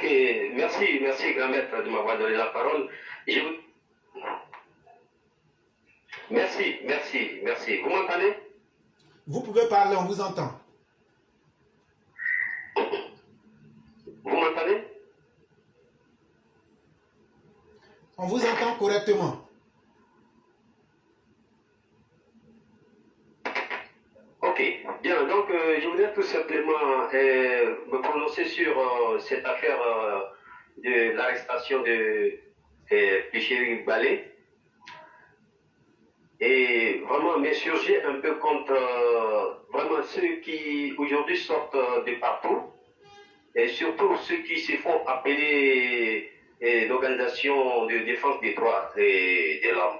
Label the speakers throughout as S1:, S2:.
S1: Ok, merci grand maître de m'avoir donné la parole. Je vous... Merci. Vous m'entendez?
S2: Vous pouvez parler, on vous entend.
S1: Vous m'entendez?
S2: On vous entend correctement.
S1: Ok, bien, donc je voudrais tout simplement me prononcer sur cette affaire de l'arrestation de Picheri Balé et vraiment m'insurger un peu contre vraiment ceux qui aujourd'hui sortent de partout et surtout ceux qui se font appeler l'organisation de défense des droits de l'homme.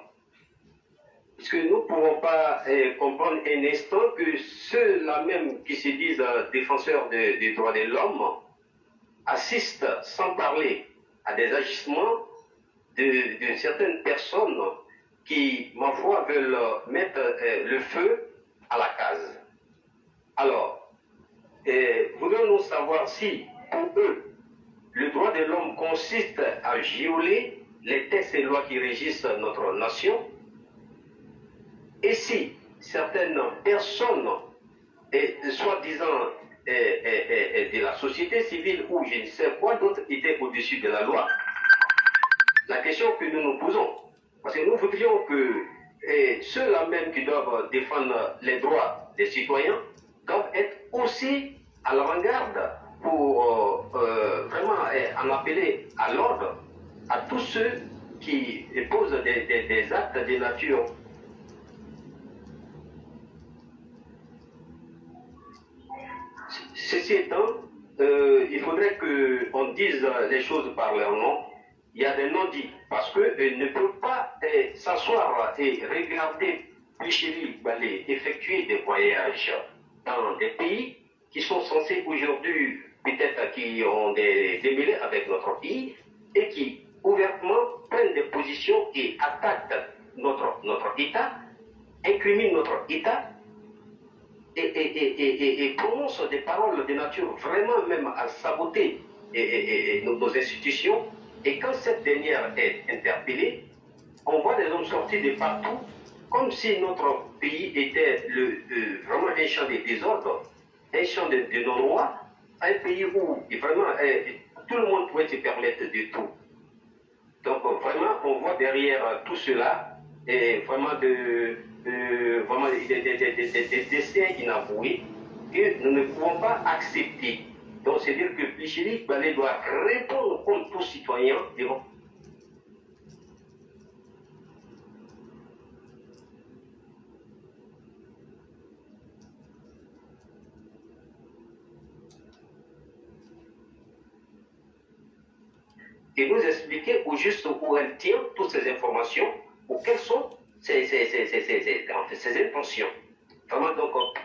S1: Parce que nous ne pouvons pas comprendre un instant que ceux-là même qui se disent défenseurs des droits de l'homme assistent sans parler à des agissements de certaines personnes qui, ma foi, veulent mettre le feu à la case. Alors, voulons-nous savoir si, pour eux, le droit de l'homme consiste à violer les textes et lois qui régissent notre nation? Et si certaines personnes, soi-disant de la société civile ou je ne sais quoi d'autre, étaient au-dessus de la loi, la question que nous nous posons, parce que nous voudrions que ceux-là même qui doivent défendre les droits des citoyens doivent être aussi à l'avant-garde pour vraiment en appeler à l'ordre à tous ceux qui posent des actes de nature. Ceci étant, il faudrait qu'on dise les choses par leur nom. Il y a des non-dits, parce qu'ils ne peuvent pas s'asseoir et regarder Picheri Balé effectuer des voyages dans des pays qui sont censés aujourd'hui, peut-être qui ont des démêlés avec notre pays, et qui ouvertement prennent des positions et attaquent notre État, incriminent notre État, et prononce des paroles de nature vraiment même à saboter nos institutions. Et quand cette dernière est interpellée, on voit des hommes sortis de partout, comme si notre pays était vraiment un champ de désordre, un champ de non-droit, un pays où vraiment tout le monde pouvait se permettre de tout. Donc vraiment, on voit derrière tout cela vraiment des décès inavoués que nous ne pouvons pas accepter. Donc c'est dire que Picheri Balé doit répondre comme tout citoyen devant. Et nous expliquer au juste où elle tient toutes ces informations, ou quelles sont ses intentions. Vraiment, donc,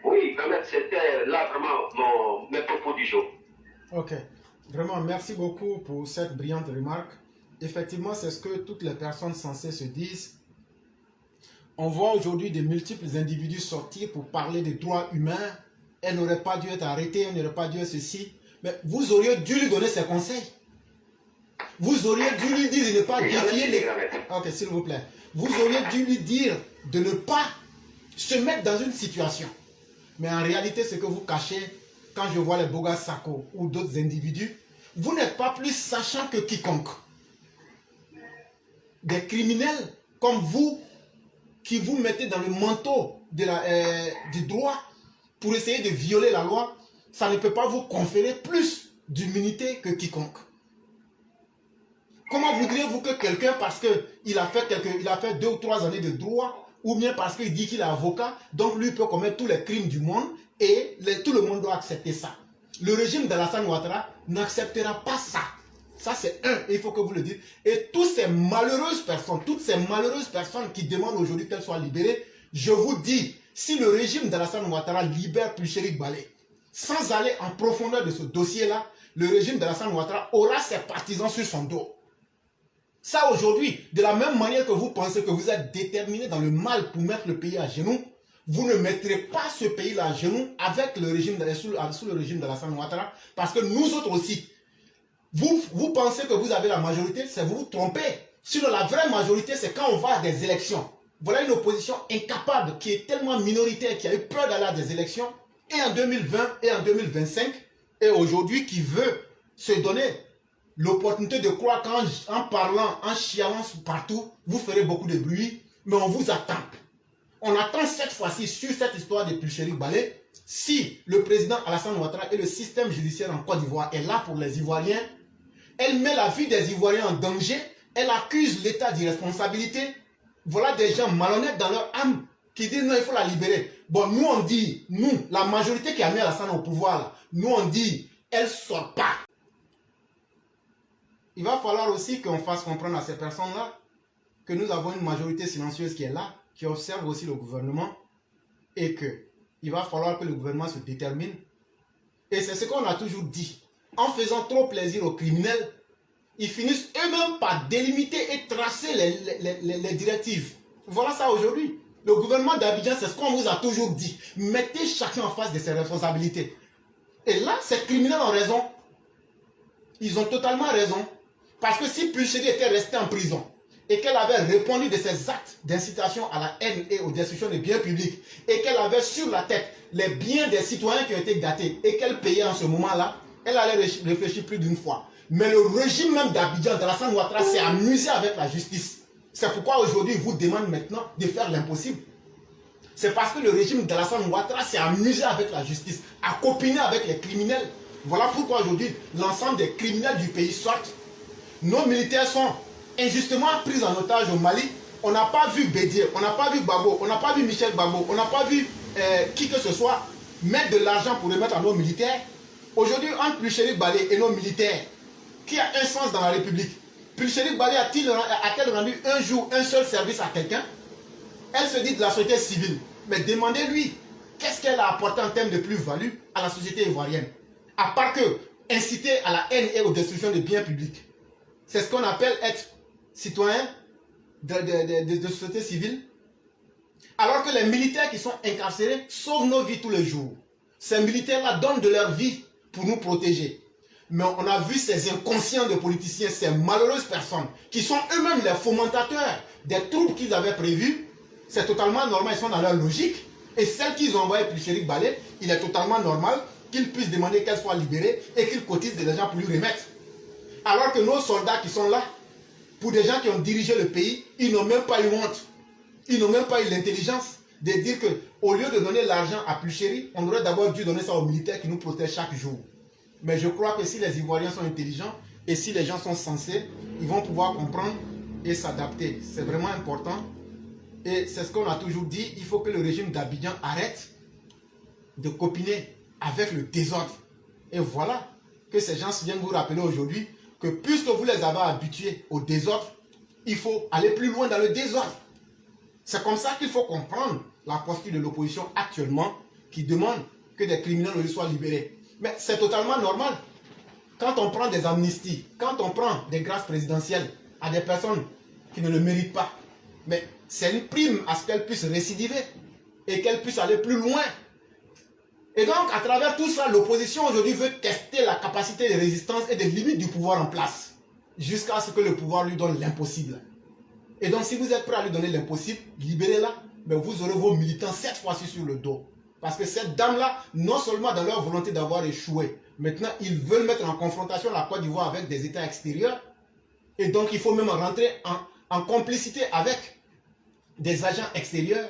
S1: oui, quand même, c'était là vraiment mes propos du jour.
S2: Ok. Vraiment, merci beaucoup pour cette brillante remarque. Effectivement, c'est ce que toutes les personnes censées se disent. On voit aujourd'hui de multiples individus sortir pour parler des droits humains. Elle n'aurait pas dû être arrêtée, elle n'aurait pas dû être ceci. Mais vous auriez dû lui donner ses conseils. Vous auriez dû lui dire de ne pas défier les... Ok, s'il vous plaît. Vous auriez dû lui dire de ne pas se mettre dans une situation. Mais en réalité, ce que vous cachez, quand je vois les Boga Sako ou d'autres individus, vous n'êtes pas plus sachant que quiconque. Des criminels comme vous, qui vous mettez dans le manteau du droit pour essayer de violer la loi, ça ne peut pas vous conférer plus d'immunité que quiconque. Comment voudriez-vous que quelqu'un, parce qu'il a fait 2 ou 3 années de droit, ou bien parce qu'il dit qu'il est avocat, donc lui peut commettre tous les crimes du monde, et tout le monde doit accepter ça. Le régime d'Alassane Ouattara n'acceptera pas ça. Ça c'est il faut que vous le dites. Et toutes ces malheureuses personnes qui demandent aujourd'hui qu'elles soient libérées, je vous dis, si le régime d'Alassane Ouattara libère Picheri Balé, sans aller en profondeur de ce dossier-là, le régime d'Alassane Ouattara aura ses partisans sur son dos. Ça aujourd'hui, de la même manière que vous pensez que vous êtes déterminé dans le mal pour mettre le pays à genoux, vous ne mettrez pas ce pays-là à genoux avec le régime sous le régime d'Alassane Ouattara, parce que nous autres aussi, vous pensez que vous avez la majorité, c'est vous vous trompez. Sinon, la vraie majorité, c'est quand on va à des élections. Voilà une opposition incapable, qui est tellement minoritaire, qui a eu peur d'aller à des élections, et en 2020 et en 2025, et aujourd'hui qui veut se donner l'opportunité de croire qu'en parlant, en chialant partout, vous ferez beaucoup de bruit, mais on vous attend. On attend cette fois-ci, sur cette histoire de Pulchéri Balé, si le président Alassane Ouattara et le système judiciaire en Côte d'Ivoire est là pour les Ivoiriens, elle met la vie des Ivoiriens en danger, elle accuse l'État d'irresponsabilité. Voilà des gens malhonnêtes dans leur âme qui disent non, il faut la libérer. Bon, nous on dit, nous, la majorité qui a mis Alassane au pouvoir, là, nous on dit, elle ne sort pas. Il va falloir aussi qu'on fasse comprendre à ces personnes-là que nous avons une majorité silencieuse qui est là, qui observe aussi le gouvernement, et qu'il va falloir que le gouvernement se détermine. Et c'est ce qu'on a toujours dit. En faisant trop plaisir aux criminels, ils finissent eux-mêmes par délimiter et tracer les directives. Voilà ça aujourd'hui. Le gouvernement d'Abidjan, c'est ce qu'on vous a toujours dit. Mettez chacun en face de ses responsabilités. Et là, ces criminels ont raison. Ils ont totalement raison. Parce que si Pulchéri était resté en prison et qu'elle avait répondu de ses actes d'incitation à la haine et aux destructions des biens publics et qu'elle avait sur la tête les biens des citoyens qui ont été gâtés et qu'elle payait en ce moment-là, elle allait réfléchir plus d'une fois. Mais le régime même d'Abidjan, d'Alassane Ouattara, s'est amusé avec la justice. C'est pourquoi aujourd'hui, il vous demande maintenant de faire l'impossible. C'est parce que le régime d'Alassane Ouattara s'est amusé avec la justice, a copiné avec les criminels. Voilà pourquoi aujourd'hui, l'ensemble des criminels du pays sortent. Nos militaires sont injustement pris en otage au Mali. On n'a pas vu Bédier, on n'a pas vu Babo, on n'a pas vu Michel Babo, on n'a pas vu qui que ce soit mettre de l'argent pour remettre à nos militaires. Aujourd'hui, entre Pulchéri Balé et nos militaires, qui a un sens dans la République? Pulchéri Balé a-t-elle rendu un jour un seul service à quelqu'un? Elle se dit de la société civile. Mais demandez-lui, qu'est-ce qu'elle a apporté en termes de plus-value à la société ivoirienne? À part que inciter à la haine et aux destructions des biens publics. C'est ce qu'on appelle être citoyen de société civile. Alors que les militaires qui sont incarcérés sauvent nos vies tous les jours. Ces militaires-là donnent de leur vie pour nous protéger. Mais on a vu ces inconscients de politiciens, ces malheureuses personnes, qui sont eux-mêmes les fomentateurs des troupes qu'ils avaient prévues. C'est totalement normal, ils sont dans leur logique. Et celles qu'ils ont envoyées Pulchéri Balé, il est totalement normal qu'ils puissent demander qu'elles soient libérées et qu'ils cotisent de l'argent pour lui remettre. Alors que nos soldats qui sont là, pour des gens qui ont dirigé le pays, ils n'ont même pas eu honte. Ils n'ont même pas eu l'intelligence de dire qu'au lieu de donner l'argent à Pulchéri, on aurait d'abord dû donner ça aux militaires qui nous protègent chaque jour. Mais je crois que si les Ivoiriens sont intelligents et si les gens sont sensés, ils vont pouvoir comprendre et s'adapter. C'est vraiment important. Et c'est ce qu'on a toujours dit, il faut que le régime d'Abidjan arrête de copiner avec le désordre. Et voilà que ces gens viennent vous rappeler aujourd'hui que puisque vous les avez habitués au désordre, il faut aller plus loin dans le désordre. C'est comme ça qu'il faut comprendre la posture de l'opposition actuellement qui demande que des criminels soient libérés. Mais c'est totalement normal. Quand on prend des amnisties, quand on prend des grâces présidentielles à des personnes qui ne le méritent pas, mais c'est une prime à ce qu'elles puissent récidiver et qu'elles puissent aller plus loin. Et donc, à travers tout ça, l'opposition aujourd'hui veut tester la capacité de résistance et des limites du pouvoir en place, jusqu'à ce que le pouvoir lui donne l'impossible. Et donc, si vous êtes prêt à lui donner l'impossible, libérez-la, mais vous aurez vos militants cette fois-ci sur le dos. Parce que cette dame-là, non seulement dans leur volonté d'avoir échoué, maintenant, ils veulent mettre en confrontation la Côte d'Ivoire avec des États extérieurs. Et donc, il faut même rentrer en complicité avec des agents extérieurs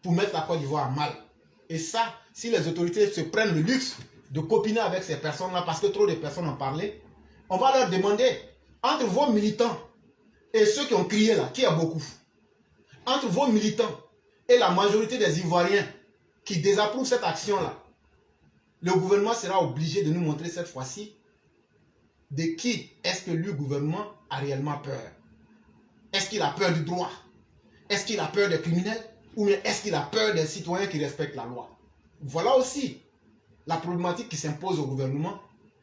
S2: pour mettre la Côte d'Ivoire à mal. Et ça, si les autorités se prennent le luxe de copiner avec ces personnes-là, parce que trop de personnes en parlaient, on va leur demander, entre vos militants et ceux qui ont crié là, qui a beaucoup, entre vos militants et la majorité des Ivoiriens qui désapprouvent cette action-là, le gouvernement sera obligé de nous montrer cette fois-ci de qui est-ce que le gouvernement a réellement peur. Est-ce qu'il a peur du droit? Est-ce qu'il a peur des criminels? Ou bien est-ce qu'il a peur des citoyens qui respectent la loi? Voilà aussi la problématique qui s'impose au gouvernement.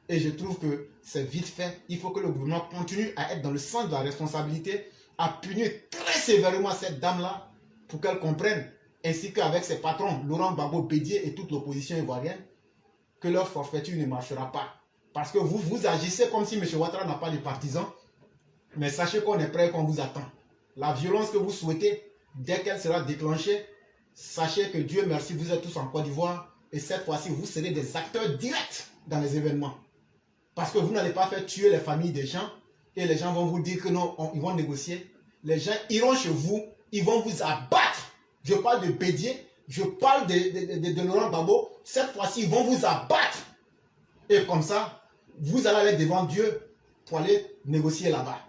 S2: Et je trouve que c'est vite fait. Il faut que le gouvernement continue à être dans le sens de la responsabilité, à punir très sévèrement cette dame-là pour qu'elle comprenne ainsi qu'avec ses patrons, Laurent Gbagbo, Bédié et toute l'opposition ivoirienne, que leur forfaiture ne marchera pas. Parce que vous agissez comme si M. Ouattara n'a pas de partisans, mais sachez qu'on est prêt et qu'on vous attend. La violence que vous souhaitez, dès qu'elle sera déclenchée, sachez que Dieu merci, vous êtes tous en Côte d'Ivoire, et cette fois-ci, vous serez des acteurs directs dans les événements. Parce que vous n'allez pas faire tuer les familles des gens, et les gens vont vous dire que non, ils vont négocier. Les gens iront chez vous, ils vont vous abattre. Je parle de Bédié, je parle de Laurent Gbagbo. Cette fois-ci, ils vont vous abattre. Et comme ça, vous allez aller devant Dieu pour aller négocier là-bas.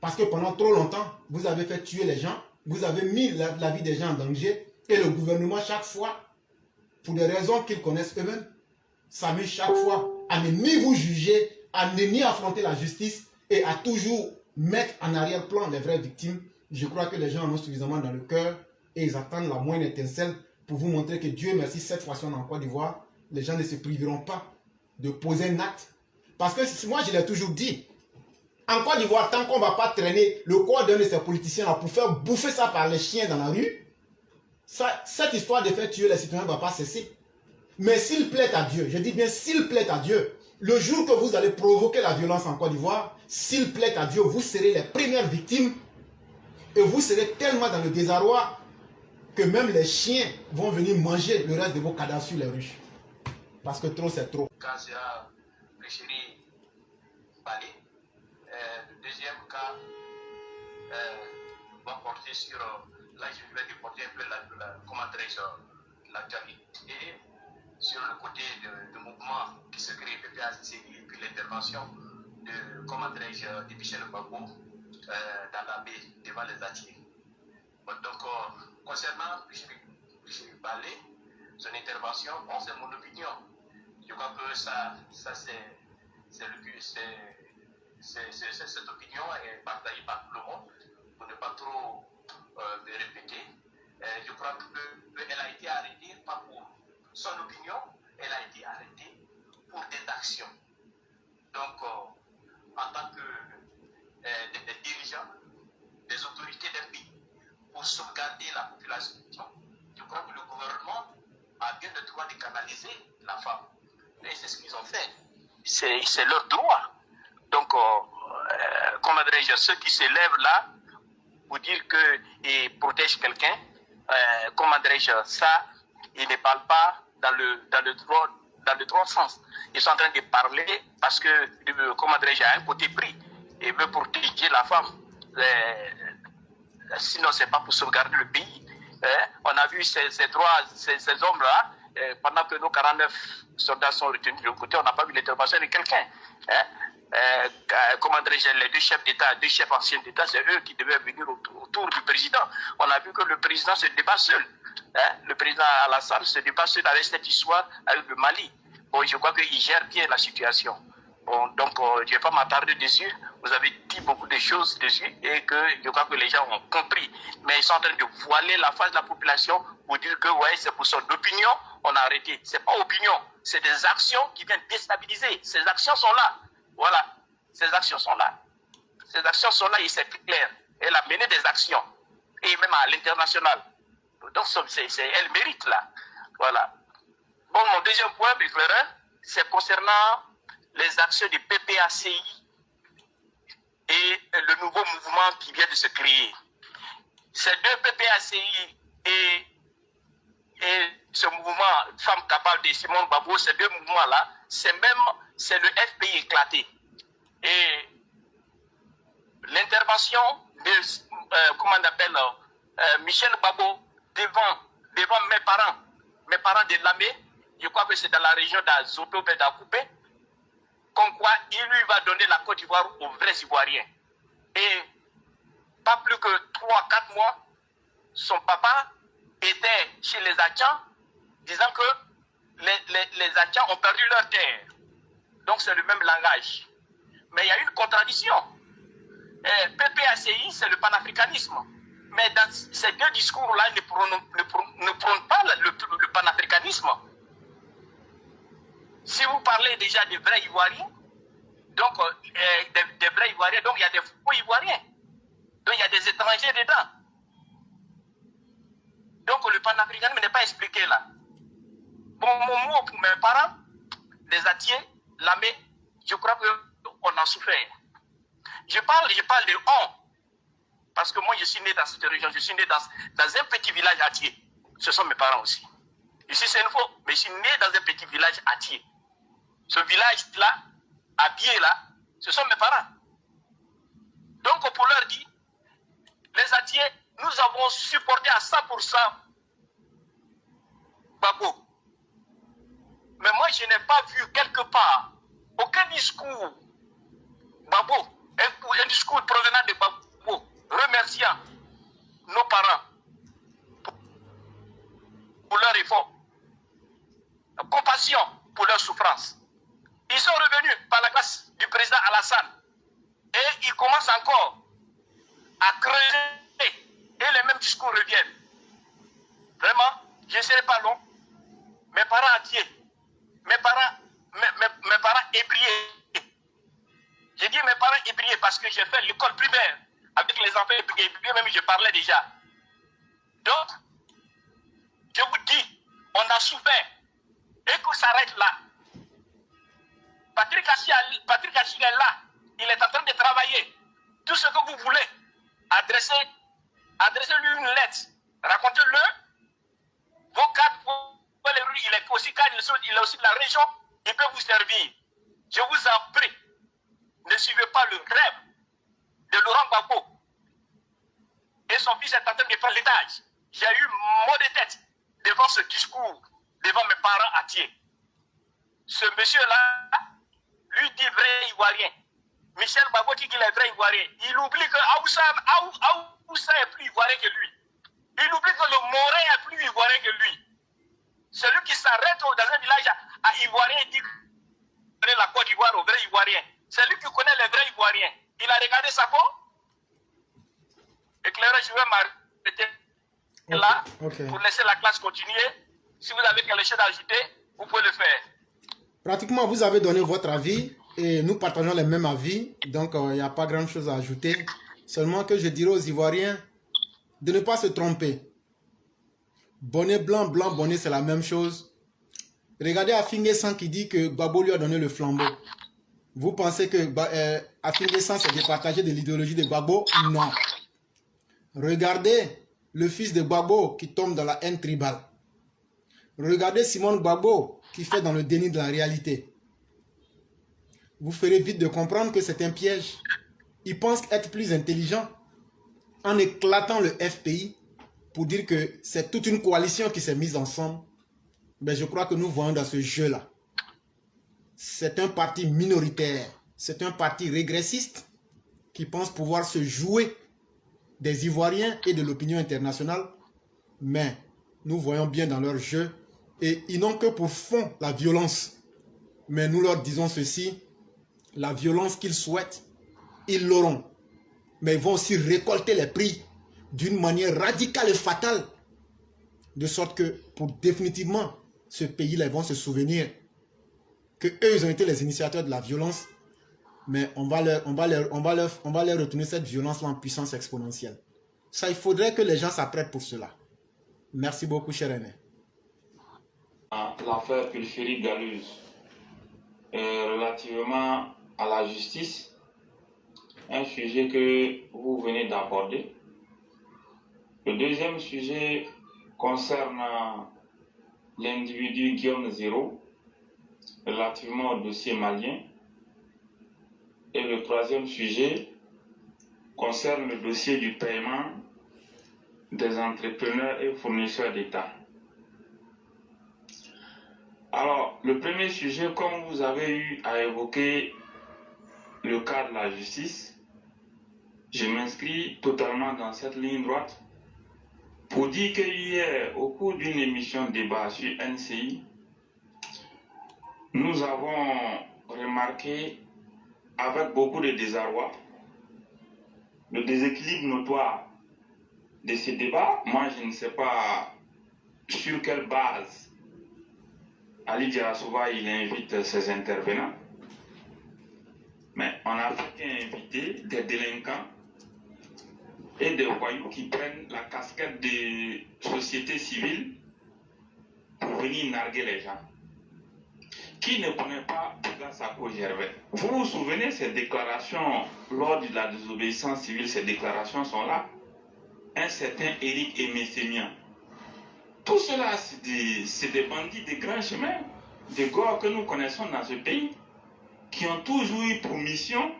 S2: Parce que pendant trop longtemps, vous avez fait tuer les gens, vous avez mis la vie des gens en danger, et le gouvernement, chaque fois, pour des raisons qu'ils connaissent eux-mêmes, s'amuse chaque fois à ne ni vous juger, à ne ni affronter la justice, et à toujours mettre en arrière-plan les vraies victimes. Je crois que les gens en ont suffisamment dans le cœur, et ils attendent la moindre étincelle pour vous montrer que Dieu merci, cette fois-ci en Côte d'Ivoire, les gens ne se priveront pas de poser un acte. Parce que moi, je l'ai toujours dit, en Côte d'Ivoire, tant qu'on ne va pas traîner le corps d'un de ces politiciens-là pour faire bouffer ça par les chiens dans la rue, cette histoire de faire tuer les citoyens ne va pas cesser. Mais s'il plaît à Dieu, je dis bien s'il plaît à Dieu, le jour que vous allez provoquer la violence en Côte d'Ivoire, s'il plaît à Dieu, vous serez les premières victimes et vous serez tellement dans le désarroi que même les chiens vont venir manger le reste de vos cadavres sur les rues. Parce que trop, c'est trop.
S3: Cas sera Richerie Balé. Le deuxième cas va porter sur. Là, je vais déporter un peu l'actualité sur le côté du mouvement qui se crée PPACI et puis l'intervention de Michel Gbagbo dans la baie devant les Atiers. Donc, concernant Richerie Balé, son intervention, bon, c'est mon opinion. Je crois que cette opinion est partagée par tout le monde, pour ne pas trop me répéter. Je crois qu'elle a été arrêtée, pas pour son opinion, elle a été arrêtée pour des actions. Donc, en tant que des dirigeants, des autorités d'un pays, pour sauvegarder la population, je crois que le gouvernement a bien le droit de canaliser la femme. Et c'est ce qu'ils ont fait. C'est leur droit. Donc, comment dirais-je, ceux qui se lèvent là pour dire qu'ils protègent quelqu'un, comment dirais-je, ça, ils ne parlent pas dans le droit sens. Ils sont en train de parler parce que, comment dirais-je, à un côté pris, ils veulent protéger la femme. Sinon, ce n'est pas pour sauvegarder le pays. On a vu ces hommes-là, pendant que nos 49 soldats sont retenus de l'autre côté, on n'a pas vu l'intervention de quelqu'un. Comment dirais-je, les deux chefs d'État, deux chefs anciens d'État, c'est eux qui devaient venir autour du président. On a vu que le président se débat seul. Le président Alassane se débat seul avec cette histoire avec le Mali. Bon, je crois qu'il gère bien la situation. Bon, donc, je ne vais pas m'attarder dessus. Vous avez dit beaucoup de choses dessus et que je crois que les gens ont compris. Mais ils sont en train de voiler la face de la population pour dire que ouais, c'est pour son opinion, on a arrêté. Ce n'est pas opinion, c'est des actions qui viennent déstabiliser. Ces actions sont là. Voilà, ces actions sont là. Ces actions sont là et c'est clair. Elle a mené des actions, et même à l'international. Donc, elle mérite là. Voilà. Bon, mon deuxième point, c'est concernant les actions du PPACI et le nouveau mouvement qui vient de se créer. Ces deux PPACI et ce mouvement Femmes capables de Simone Gbagbo, ces deux mouvements-là, c'est le FPI éclaté. Et l'intervention de, comment on appelle, Michel Gbagbo devant mes parents de Lamé, je crois que c'est dans la région d'Azoto, d'Akoupé, comme quoi il lui va donner la Côte d'Ivoire aux vrais Ivoiriens. Et pas plus que 3-4 mois, son papa était chez les Atchans, disant que les Atchans ont perdu leur terre. Donc c'est le même langage. Mais il y a une contradiction. PPACI, c'est le panafricanisme. Mais dans ces deux discours-là, ne prônent pas le panafricanisme. Si vous parlez déjà des vrais Ivoiriens, donc des vrais Ivoiriens, donc il y a des faux Ivoiriens. Donc il y a des étrangers dedans. Donc le panafricanisme n'est pas expliqué là. Bon, mon mot pour mes parents, les Atiers, Lamé, je crois qu'on a souffert. Je parle de on. Parce que moi, je suis né dans cette région, je suis né dans un petit village Atier. Ce sont mes parents aussi. Ici, c'est une fois, mais je suis né dans un petit village Atier. Ce village-là, habillé là, ce sont mes parents. Donc, pour leur dire, les Atiers, nous avons supporté à 100% Gbagbo. Mais moi, je n'ai pas vu quelque part aucun discours Gbagbo, un discours provenant de Gbagbo, remerciant nos parents pour leur effort, compassion pour leur souffrance. Ils sont revenus par la grâce du président Alassane et ils commencent encore à creuser et les mêmes discours reviennent. Vraiment, je ne serai pas long. Mes parents entiers, mes parents ébriés. J'ai dit mes parents ébriés parce que j'ai fait l'école primaire avec les enfants ébriés, même je parlais déjà. Donc, je vous dis, on a souffert et que ça s'arrête là. Patrick Achille est là, il est en train de travailler. Tout ce que vous voulez, adressez-lui une lettre, racontez-le. Vos cadres, les rues, il est aussi cadre, il est aussi de la région, il peut vous servir. Je vous en prie, ne suivez pas le rêve de Laurent Gbagbo. Et son fils est en train de faire l'étage. J'ai eu mot de tête devant ce discours, devant mes parents entiers. Ce monsieur-là, lui dit vrai Ivoirien. Michel Gbagbo dit qu'il est vrai Ivoirien. Il oublie que Aoussa est plus Ivoirien que lui. Il oublie que le Morin est plus Ivoirien que lui. Celui qui s'arrête dans un village à Ivoirien dit qu'il connaît la Côte d'Ivoire au vrai Ivoirien. Celui qui connaît les vrais Ivoiriens. Il a regardé sa peau. Éclaireur, je vais m'arrêter là pour laisser la classe continuer. Si vous avez quelque chose à ajouter, vous pouvez le faire.
S2: Pratiquement, vous avez donné votre avis et nous partageons les mêmes avis. Donc, il n'y a pas grand chose à ajouter. Seulement que je dirais aux Ivoiriens de ne pas se tromper. Bonnet blanc, blanc, bonnet, c'est la même chose. Regardez Afingue San qui dit que Gbagbo lui a donné le flambeau. Vous pensez que Afingue San s'est départagé de l'idéologie de Gbagbo? Non. Regardez le fils de Gbagbo qui tombe dans la haine tribale. Regardez Simone Gbagbo qui fait dans le déni de la réalité. Vous ferez vite de comprendre que c'est un piège. Ils pensent être plus intelligents en éclatant le FPI pour dire que c'est toute une coalition qui s'est mise ensemble. Mais je crois que nous voyons dans ce jeu-là. C'est un parti minoritaire. C'est un parti régressiste qui pense pouvoir se jouer des Ivoiriens et de l'opinion internationale. Mais nous voyons bien dans leur jeu. Et ils n'ont que pour fond la violence. Mais nous leur disons ceci. La violence qu'ils souhaitent, ils l'auront. Mais ils vont aussi récolter les prix d'une manière radicale et fatale. De sorte que pour définitivement ce pays-là, ils vont se souvenir que eux, ils ont été les initiateurs de la violence. Mais on va leur retourner cette violence-là en puissance exponentielle. Ça, il faudrait que les gens s'apprêtent pour cela. Merci beaucoup, cher René.
S4: L'affaire Pulférique Galuz. Relativement à la justice, un sujet que vous venez d'aborder. Le deuxième sujet concerne l'individu Guillaume Zéro, relativement au dossier malien. Et le troisième sujet concerne le dossier du paiement des entrepreneurs et fournisseurs d'État. Alors, le premier sujet, comme vous avez eu à évoquer le cas de la justice, je m'inscris totalement dans cette ligne droite pour dire que hier, au cours d'une émission de débat sur NCI, nous avons remarqué avec beaucoup de désarroi le déséquilibre notoire de ce débat. Moi, je ne sais pas sur quelle base Ali Djarasouva il invite ses intervenants, mais on a fait inviter des délinquants et des voyous qui prennent la casquette de société civile pour venir narguer les gens. Qui ne connaît pas Bouga Sako Gervais? Vous vous souvenez, ces déclarations lors de la désobéissance civile, ces déclarations sont là. Un certain Éric Aimé-Sémian. Tout cela, c'est des bandits de grands chemins, des gars que nous connaissons dans ce pays, qui ont toujours eu pour mission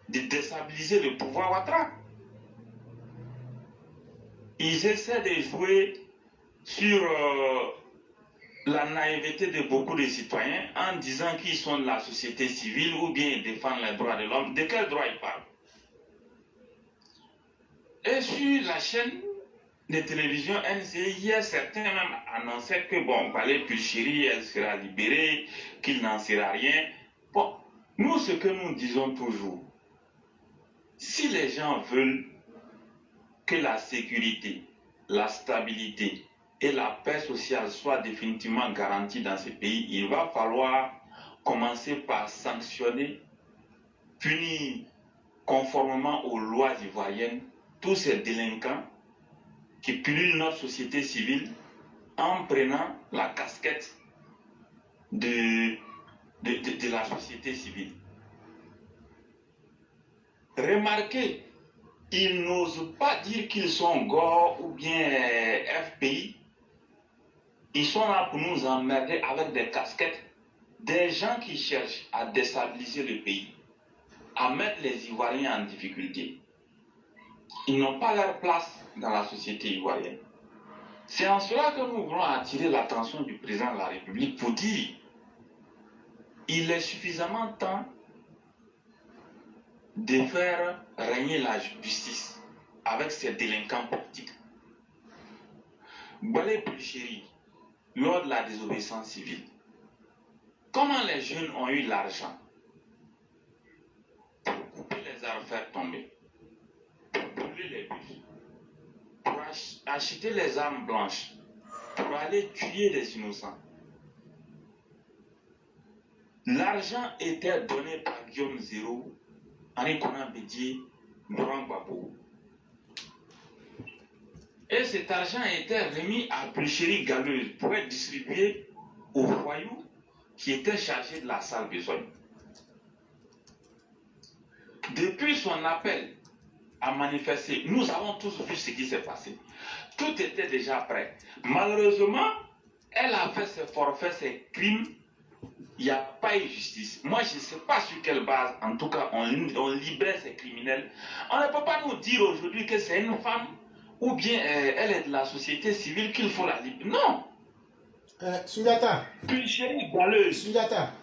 S4: de déstabiliser le pouvoir Ouattara. Ils essaient de jouer sur la naïveté de beaucoup de citoyens en disant qu'ils sont de la société civile ou bien ils défendent les droits de l'homme. De quel droit ils parlent? Et sur la chaîne de télévision NCI, hier, certains même annonçaient que bon, Balé Pulchiri, elle sera libérée, qu'il n'en sera rien. Bon, nous, ce que nous disons toujours, si les gens veulent que la sécurité, la stabilité et la paix sociale soient définitivement garanties dans ce pays, il va falloir commencer par sanctionner, punir conformément aux lois ivoiriennes tous ces délinquants qui pullulent notre société civile en prenant la casquette de la société civile. Remarquez, ils n'osent pas dire qu'ils sont GOR ou bien FPI. Ils sont là pour nous emmerder avec des casquettes, des gens qui cherchent à déstabiliser le pays, à mettre les Ivoiriens en difficulté. Ils n'ont pas leur place dans la société ivoirienne. C'est en cela que nous voulons attirer l'attention du président de la République pour dire qu'il est suffisamment temps de faire régner la justice avec ces délinquants politiques. Balé Pulchiri, lors de la désobéissance civile, comment les jeunes ont eu l'argent pour couper les arbres, faire tomber, pour brûler les bus, pour acheter les armes blanches, pour aller tuer les innocents. L'argent était donné par Guillaume Zéro, Henri Konan Bédié, Laurent Gbagbo. Et cet argent était remis à Pulchiri Galeuse pour être distribué aux voyous qui étaient chargés de la sale besogne. Depuis son appel à manifester, nous avons tous vu ce qui s'est passé. Tout était déjà prêt. Malheureusement, elle a fait ses forfaits, ses crimes. Il n'y a pas eu justice. Moi, je ne sais pas sur quelle base, en tout cas, on libère ces criminels. On ne peut pas nous dire aujourd'hui que c'est une femme ou bien elle est de la société civile qu'il faut la libérer. Non.
S2: Soundiata.
S4: Pulchiri Galeuse.
S2: Soundiata.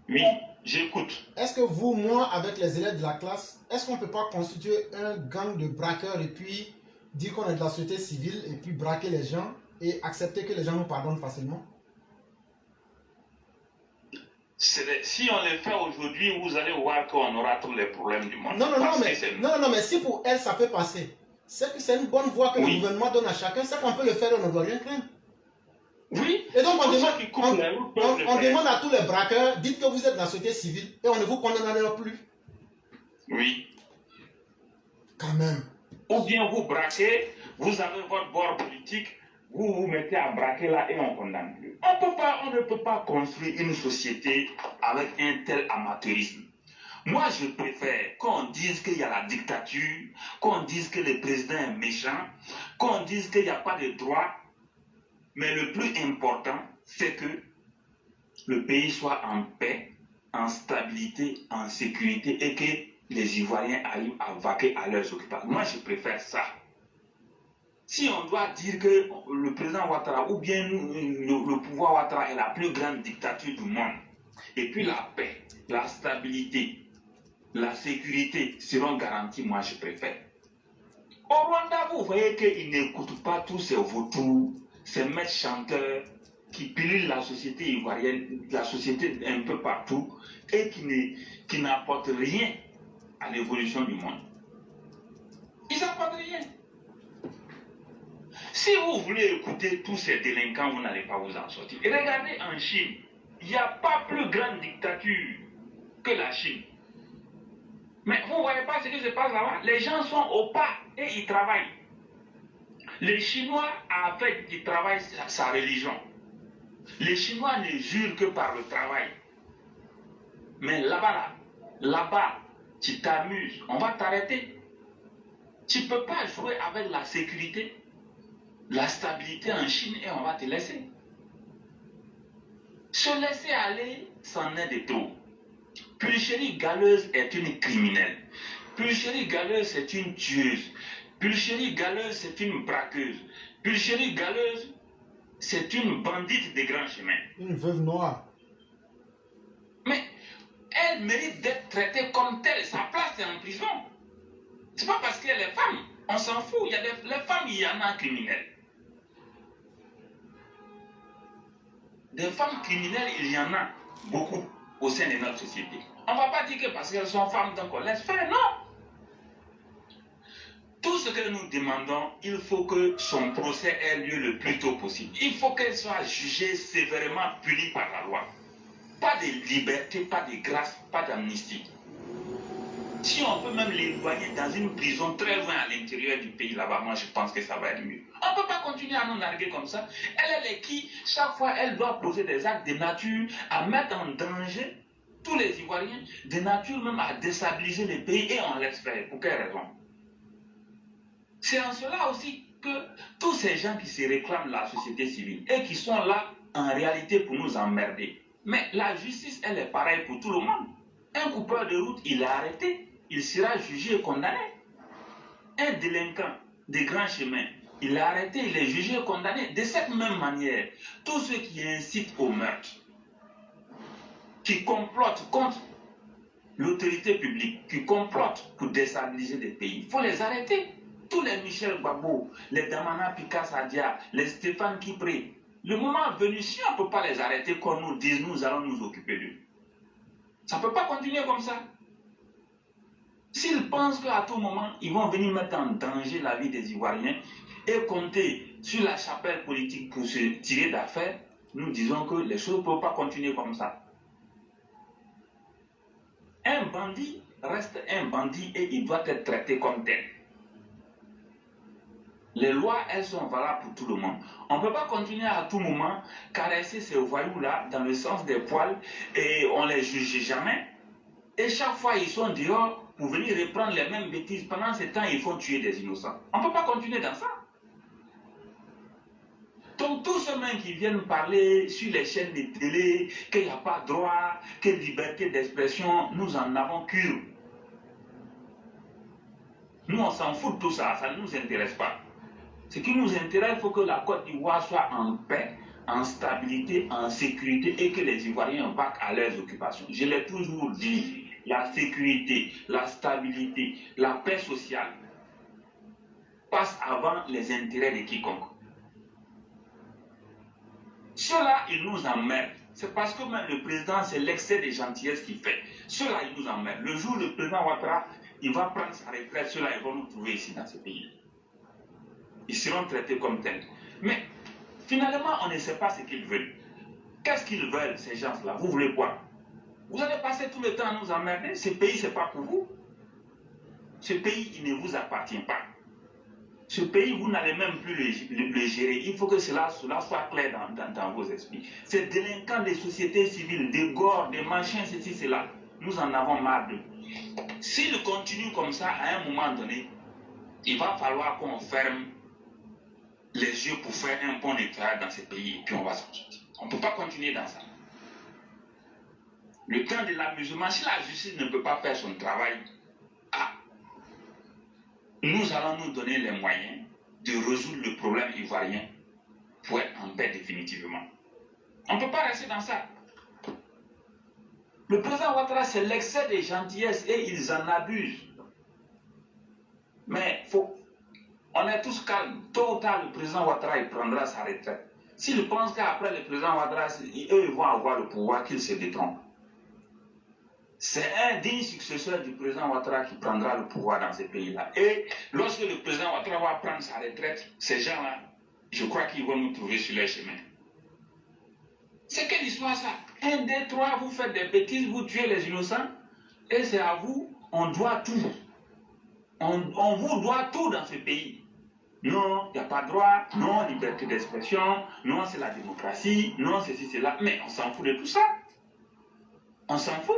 S4: Oui, j'écoute.
S2: Est-ce que vous, moi, avec les élèves de la classe, est-ce qu'on ne peut pas constituer un gang de braqueurs et puis dire qu'on est de la société civile et puis braquer les gens et accepter que les gens nous pardonnent facilement?
S4: Si on le fait aujourd'hui, vous allez voir qu'on aura tous les problèmes du monde.
S2: Non, mais si pour elle ça peut passer, c'est que c'est une bonne voie que le gouvernement donne à chacun, c'est qu'on peut le faire, on ne doit rien craindre.
S4: Oui.
S2: Et donc on demande à tous les braqueurs, dites que vous êtes de la société civile et on ne vous condamnera plus.
S4: Oui.
S2: Quand même.
S4: Ou bien vous braquez, vous avez votre bord politique, vous vous mettez à braquer là et on condamne plus. On ne peut pas construire une société avec un tel amateurisme. Moi, je préfère qu'on dise qu'il y a la dictature, qu'on dise que le président est méchant, qu'on dise qu'il n'y a pas de droit. Mais le plus important, c'est que le pays soit en paix, en stabilité, en sécurité et que les Ivoiriens arrivent à vaquer à leurs occupations. Moi, je préfère ça. Si on doit dire que le président Ouattara ou bien le pouvoir Ouattara est la plus grande dictature du monde, et puis la paix, la stabilité, la sécurité seront garanties, moi je préfère. Au Rwanda, vous voyez qu'ils n'écoutent pas tous ces vautours, ces maîtres chanteurs qui pilulent la société ivoirienne, la société un peu partout, et qui n'apportent rien à l'évolution du monde. Ils n'apportent rien. Si vous voulez écouter tous ces délinquants, vous n'allez pas vous en sortir. Et regardez en Chine, il n'y a pas plus grande dictature que la Chine. Mais vous ne voyez pas ce qui se passe là-bas? Les gens sont au pas et ils travaillent. Les Chinois, en fait, ils travaillent sa religion. Les Chinois ne jurent que par le travail. Mais là-bas, tu t'amuses, on va t'arrêter. Tu ne peux pas jouer avec la sécurité, la stabilité en Chine et on va te laisser. Se laisser aller, c'en est de trop. Pulchérie Galleuse est une criminelle. Pulchérie Galleuse, c'est une tueuse. Pulchérie Galleuse, c'est une braqueuse. Pulchérie Galleuse, c'est une bandite des grands chemins.
S2: Une veuve noire.
S4: Mais elle mérite d'être traitée comme telle. Sa place est en prison. C'est pas parce qu'elle est femme. On s'en fout. Il y a les femmes, il y en a criminelles. Des femmes criminelles, il y en a beaucoup au sein de notre société. On ne va pas dire que parce qu'elles sont femmes, donc on laisse faire. Non. Tout ce que nous demandons, il faut que son procès ait lieu le plus tôt possible. Il faut qu'elle soit jugée sévèrement punie par la loi. Pas de liberté, pas de grâce, pas d'amnistie. Si on peut même l'éloigner dans une prison très loin à l'intérieur du pays là-bas, moi je pense que ça va être mieux. On ne peut pas continuer à nous narguer comme ça. Elle est qui? Chaque fois, elle doit poser des actes de nature à mettre en danger tous les Ivoiriens, de nature même à déstabiliser les pays et on laisse faire. Pour quelle raison? C'est en cela aussi que tous ces gens qui se réclament de la société civile et qui sont là en réalité pour nous emmerder. Mais la justice, elle est pareille pour tout le monde. Un coupeur de route, il est arrêté, il sera jugé et condamné. Un délinquant des grands chemins, il est arrêté, il est jugé et condamné. De cette même manière, tous ceux qui incitent au meurtre, qui complotent contre l'autorité publique, qui complotent pour déstabiliser des pays, il faut les arrêter. Tous les Michel Gbagbo, les Damana Picasso Adia, les Stéphane Kipré, le moment venu, si on ne peut pas les arrêter, qu'on nous dise, nous allons nous occuper d'eux. Ça ne peut pas continuer comme ça. S'ils pensent qu'à tout moment, ils vont venir mettre en danger la vie des Ivoiriens et compter sur la chapelle politique pour se tirer d'affaire, nous disons que les choses ne peuvent pas continuer comme ça. Un bandit reste un bandit et il doit être traité comme tel. Les lois, elles sont valables pour tout le monde. On ne peut pas continuer à tout moment caresser ces voyous-là dans le sens des poils et on ne les juge jamais. Et chaque fois, ils sont dehors pour venir reprendre les mêmes bêtises. Pendant ce temps, ils font tuer des innocents. On ne peut pas continuer dans ça. Donc, tous ceux mêmes qui viennent parler sur les chaînes de télé, qu'il n'y a pas droit, que liberté d'expression, nous en avons cure. Nous, on s'en fout de tout ça, ça ne nous intéresse pas. Ce qui nous intéresse, il faut que la Côte d'Ivoire soit en paix, en stabilité, en sécurité et que les Ivoiriens vaquent à leurs occupations. Je l'ai toujours dit, la sécurité, la stabilité, la paix sociale passent avant les intérêts de quiconque. Cela, ils nous emmerdent. C'est parce que même le président, c'est l'excès de gentillesse qu'il fait. Cela, il nous emmerde. Le jour où le président Ouattara, il va prendre sa retraite, ceux-là, ils vont nous trouver ici dans ce pays. Ils seront traités comme tels. Mais finalement, on ne sait pas ce qu'ils veulent. Qu'est-ce qu'ils veulent, ces gens-là? Vous voulez quoi? Vous allez passer tout le temps à nous emmerder? Ce pays, ce n'est pas pour vous. Ce pays, il ne vous appartient pas. Ce pays, vous n'allez même plus le gérer. Il faut que cela soit clair dans vos esprits. Ces délinquants des sociétés civiles, des gores, des machins, ceci, cela, nous en avons marre d'eux. S'ils continuent comme ça, à un moment donné, il va falloir qu'on ferme les yeux pour faire un bon nettoyage dans ce pays et puis on va s'en sortir. On ne peut pas continuer dans ça. Le temps de l'amusement, si la justice ne peut pas faire son travail, nous allons nous donner les moyens de résoudre le problème ivoirien pour être en paix définitivement. On ne peut pas rester dans ça. Le président Ouattara, c'est l'excès de gentillesse et ils en abusent. Mais on est tous calmes. Tôt ou tard, le président Ouattara, il prendra sa retraite. S'il pense qu'après le président Ouattara, eux, ils vont avoir le pouvoir, qu'ils se détrompent. C'est un digne successeur du président Ouattara qui prendra le pouvoir dans ces pays-là. Et lorsque le président Ouattara va prendre sa retraite, ces gens-là, je crois qu'ils vont nous trouver sur leur chemin. C'est quelle histoire ça? 1, 2, 3, vous faites des bêtises, vous tuez les innocents, et c'est à vous on doit tout. On vous doit tout dans ce pays. Non, il n'y a pas de droit, non, liberté d'expression, non, c'est la démocratie, non, ceci, cela. Mais on s'en fout de tout ça. On s'en fout.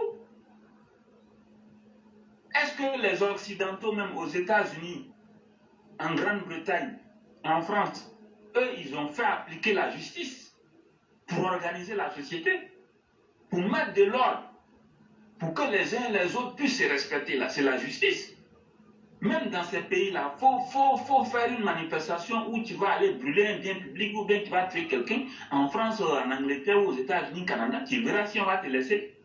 S4: Est-ce que les Occidentaux, même aux États-Unis, en Grande-Bretagne, en France, eux, ils ont fait appliquer la justice pour organiser la société, pour mettre de l'ordre, pour que les uns et les autres puissent se respecter. Là, c'est la justice. Même dans ces pays-là, faut faire une manifestation où tu vas aller brûler un bien public ou bien tu vas tuer quelqu'un. En France, en Angleterre, aux États-Unis, Canada, tu verras si on va te laisser.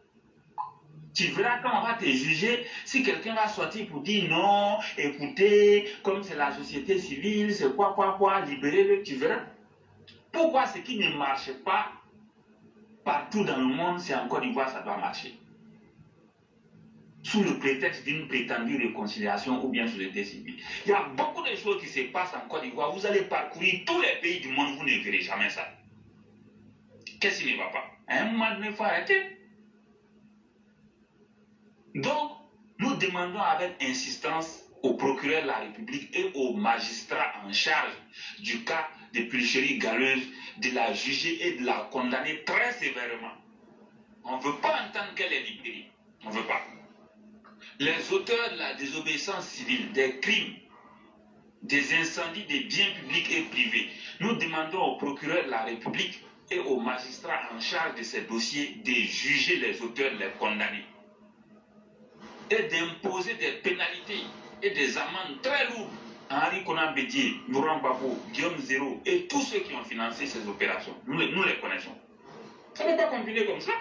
S4: Tu verras quand on va te juger, si quelqu'un va sortir pour dire non, écoutez, comme c'est la société civile, c'est quoi, libérez-le, tu verras. Pourquoi ce qui ne marche pas partout dans le monde, c'est en Côte d'Ivoire, ça doit marcher? Sous le prétexte d'une prétendue réconciliation ou bien sous l'état civil. Il y a beaucoup de choses qui se passent en Côte d'Ivoire. Vous allez parcourir tous les pays du monde, vous ne verrez jamais ça. Qu'est-ce qui ne va pas? À un moment donné, il faut arrêter. Donc, nous demandons avec insistance au procureur de la République et aux magistrats en charge du cas de Pulcherie Galleuse de la juger et de la condamner très sévèrement. On ne veut pas entendre qu'elle est libérée. On ne veut pas. Les auteurs de la désobéissance civile, des crimes, des incendies des biens publics et privés, nous demandons au procureur de la République et aux magistrats en charge de ces dossiers de juger les auteurs, de les condamner et d'imposer des pénalités et des amendes très lourdes à Henri Konan Bédié, Laurent Gbagbo, Guillaume Zéro et tous ceux qui ont financé ces opérations. Nous les connaissons. Ça ne peut pas continuer comme ça.